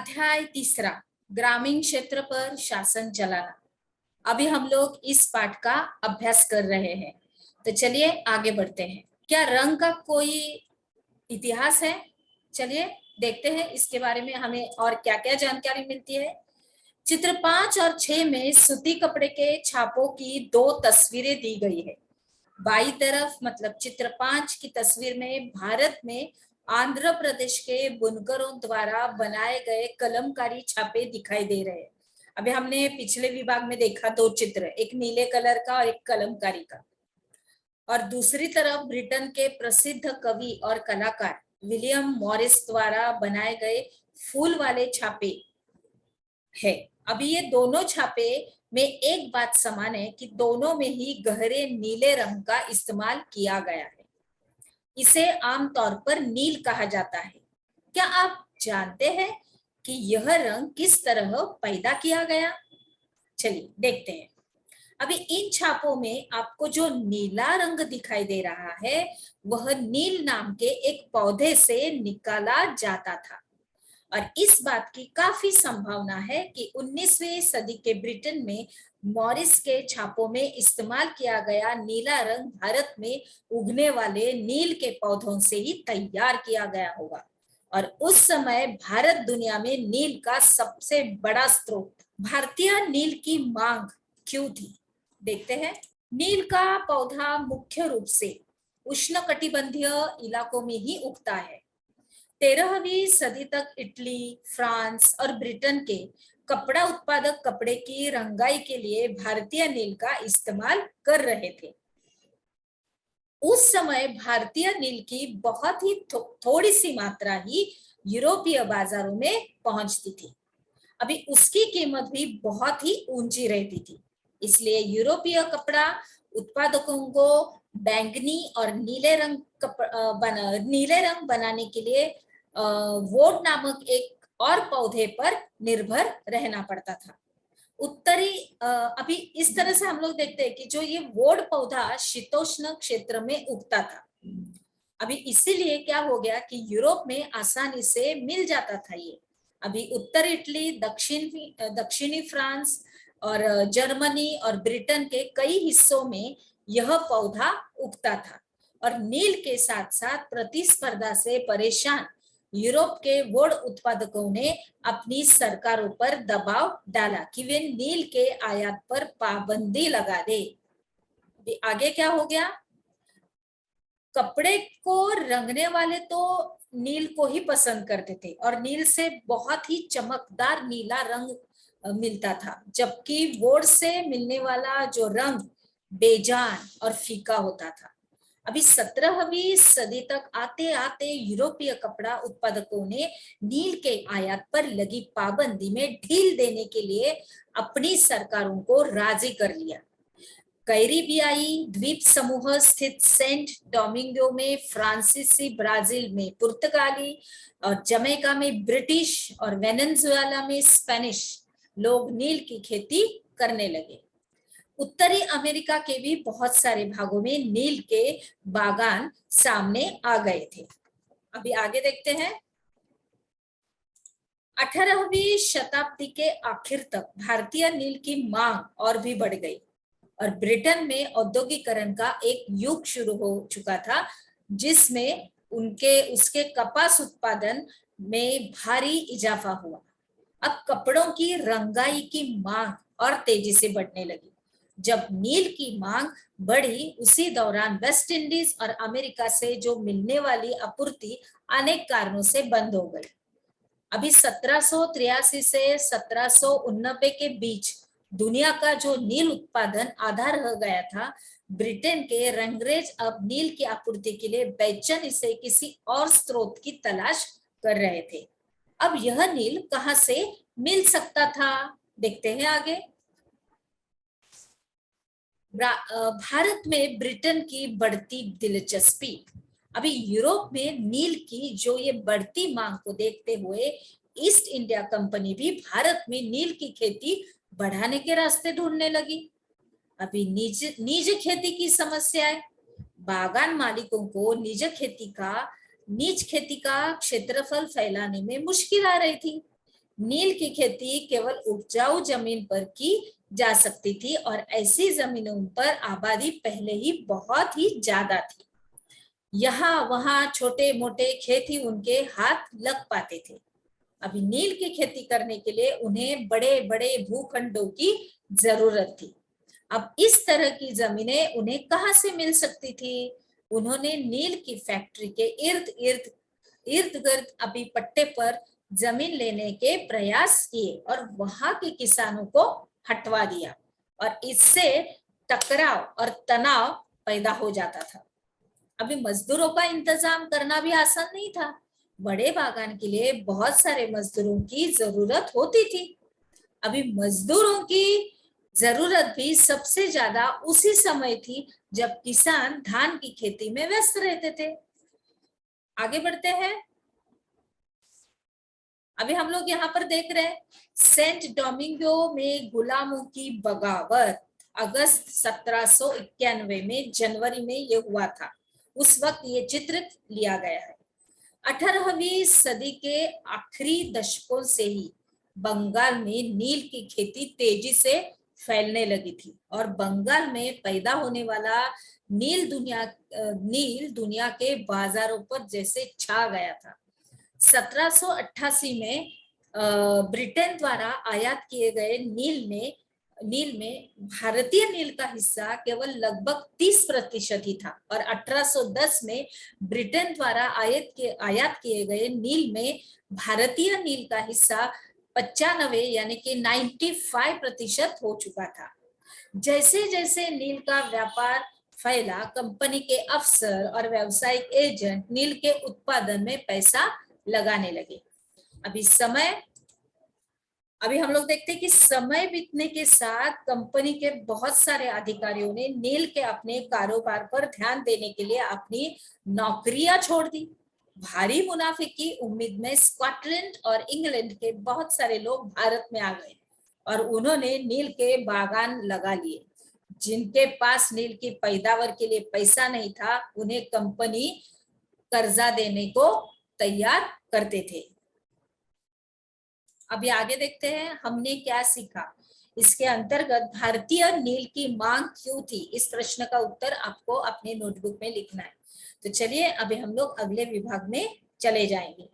अध्याय तीसरा, ग्रामीण क्षेत्र पर शासन चलाना। अभी हम लोग इस पाठ का अभ्यास कर रहे हैं, तो चलिए आगे बढ़ते हैं। क्या रंग का कोई इतिहास है? चलिए देखते हैं इसके बारे में हमें और क्या क्या जानकारी मिलती है। चित्र 5 और 6 में सूती कपड़े के छापों की दो तस्वीरें दी गई है। बाई तरफ मतलब चित्र 5 की तस्वीर में भारत में आंध्र प्रदेश के बुनकरों द्वारा बनाए गए कलमकारी छापे दिखाई दे रहे हैं। अभी हमने पिछले विभाग में देखा दो चित्र, एक नीले कलर का और एक कलमकारी का। और दूसरी तरफ ब्रिटेन के प्रसिद्ध कवि और कलाकार विलियम मॉरिस द्वारा बनाए गए फूल वाले छापे है। अभी ये दोनों छापे में एक बात समान है कि दोनों में ही गहरे नीले रंग का इस्तेमाल किया गया है। इसे आमतौर पर नील कहा जाता है। क्या आप जानते हैं कि यह रंग किस तरह पैदा किया गया? चलिए देखते हैं। अभी इन छापों में आपको जो नीला रंग दिखाई दे रहा है वह नील नाम के एक पौधे से निकाला जाता था। और इस बात की काफी संभावना है कि 19वीं सदी के ब्रिटेन में मॉरिस के छापों में इस्तेमाल किया गया नीला रंग भारत में उगने वाले नील के पौधों से ही तैयार किया गया होगा। और उस समय भारत दुनिया में नील का सबसे बड़ा स्रोत। भारतीय नील की मांग क्यों थी, देखते हैं। नील का पौधा मुख्य रूप से उष्णकटिबंधीय इलाकों में ही उगता है। 13वीं सदी तक इटली, फ्रांस और ब्रिटेन के कपड़ा उत्पादक कपड़े की रंगाई के लिए भारतीय नील का इस्तेमाल कर रहे थे। उस समय भारतीय नील की बहुत ही थोड़ी सी मात्रा ही यूरोपीय बाजारों में पहुंचती थी। अभी उसकी कीमत भी बहुत ही ऊंची रहती थी, इसलिए यूरोपीय कपड़ा उत्पादकों को बैंगनी और नीले रंग बनाने के लिए वोड नामक एक और पौधे पर निर्भर रहना पड़ता था। अभी इस तरह से हम लोग देखते हैं कि जो ये वोड पौधा शीतोष्ण क्षेत्र में उगता था। अभी इसीलिए क्या हो गया कि यूरोप में आसानी से मिल जाता था ये। अभी उत्तर इटली, दक्षिणी फ्रांस और जर्मनी और ब्रिटेन के कई हिस्सों में यह पौधा उगता था। और नील के साथ साथ प्रतिस्पर्धा से परेशान यूरोप के वोड उत्पादकों ने अपनी सरकारों पर दबाव डाला कि वे नील के आयात पर पाबंदी लगा दे। आगे क्या हो गया? कपड़े को रंगने वाले तो नील को ही पसंद करते थे और नील से बहुत ही चमकदार नीला रंग मिलता था, जबकि वोड से मिलने वाला जो रंग बेजान और फीका होता था। अभी 17वीं सदी तक आते आते यूरोपीय कपड़ा उत्पादकों ने नील के आयात पर लगी पाबंदी में ढील देने के लिए अपनी सरकारों को राजी कर लिया। कैरिबियाई द्वीप समूह स्थित सेंट डोमिंगो में फ्रांसीसी, ब्राजील में पुर्तगाली और जमैका में ब्रिटिश और वेनेजुएला में स्पेनिश लोग नील की खेती करने लगे। उत्तरी अमेरिका के भी बहुत सारे भागों में नील के बागान सामने आ गए थे। अभी आगे देखते हैं। 18वीं शताब्दी के आखिर तक भारतीय नील की मांग और भी बढ़ गई और ब्रिटेन में औद्योगिकरण का एक युग शुरू हो चुका था, जिसमें उसके कपास उत्पादन में भारी इजाफा हुआ। अब कपड़ों की रंगाई की मांग और तेजी से बढ़ने लगी। जब नील की मांग बढ़ी, उसी दौरान वेस्ट इंडीज और अमेरिका से जो मिलने वाली आपूर्ति अनेक कारणों से बंद हो गई। अभी 1783 से 1789 के बीच दुनिया का जो नील उत्पादन आधा रह गया था। ब्रिटेन के रंगरेज अब नील की आपूर्ति के लिए बेचैनी से किसी और स्रोत की तलाश कर रहे थे। अब यह नील कहां से मिल सकता था, देखते हैं आगे। भारत में ब्रिटेन की बढ़ती दिलचस्पी। अभी यूरोप में नील की जो ये बढ़ती मांग को देखते हुए ईस्ट इंडिया कंपनी भी भारत में नील की खेती बढ़ाने के रास्ते ढूंढने लगी। अभी निज खेती की समस्याएं। बागान मालिकों को निज खेती का क्षेत्रफल फैलाने में मुश्किल आ रही थी, नील की खेती केवल उपजाऊ जमीन पर की जा सकती थी और ऐसी जमीनों पर आबादी पहले ही बहुत ही ज्यादा थी। यहाँ वहां छोटे मोटे खेत ही उनके हाथ लग पाते थे। अभी नील की खेती करने के लिए उन्हें बड़े बड़े भूखंडों की जरूरत थी। अब इस तरह की जमीनें उन्हें कहां से मिल सकती थी? उन्होंने नील की फैक्ट्री के इर्द गिर्द अभी पट्टे पर जमीन लेने के प्रयास किए और वहां के किसानों को हटवा दिया और इससे टकराव और तनाव पैदा हो जाता था। अभी मजदूरों का इंतजाम करना भी आसान नहीं था। बड़े बागान के लिए बहुत सारे मजदूरों की जरूरत होती थी। अभी मजदूरों की जरूरत भी सबसे ज्यादा उसी समय थी जब किसान धान की खेती में व्यस्त रहते थे। आगे बढ़ते हैं। अभी हम लोग यहाँ पर देख रहे हैं सेंट डोमिंगो में गुलामों की बगावत अगस्त 1791 में जनवरी में ये हुआ था। उस वक्त ये चित्र लिया गया है। 18वीं सदी के आखिरी दशकों से ही बंगाल में नील की खेती तेजी से फैलने लगी थी और बंगाल में पैदा होने वाला नील दुनिया के बाजारों पर जैसे छा गया था। 1788 में ब्रिटेन द्वारा आयात किए गए नील में भारतीय नील का हिस्सा केवल लगभग 30% ही था और 1810 में ब्रिटेन द्वारा आयात किए गए नील में भारतीय नील का हिस्सा 95 यानी कि 95% हो चुका था। जैसे जैसे नील का व्यापार फैला, कंपनी के अफसर और व्यावसायिक एजेंट नील के उत्पादन में पैसा लगाने लगे। अभी हम लोग देखते हैं कि समय बीतने के साथ कंपनी के बहुत सारे अधिकारियों ने नील के अपने कारोबार पर ध्यान देने के लिए अपनी नौकरियां छोड़ दी। भारी मुनाफे की उम्मीद में स्कॉटलैंड और इंग्लैंड के बहुत सारे लोग भारत में आ गए और उन्होंने नील के बागान लगा लिए। जिनके पास नील की पैदावार के लिए पैसा नहीं था, उन्हें कंपनी कर्जा देने को तैयार करते थे। अभी आगे देखते हैं हमने क्या सीखा। इसके अंतर्गत भारतीय नील की मांग क्यों थी, इस प्रश्न का उत्तर आपको अपने नोटबुक में लिखना है। तो चलिए अभी हम लोग अगले विभाग में चले जाएंगे।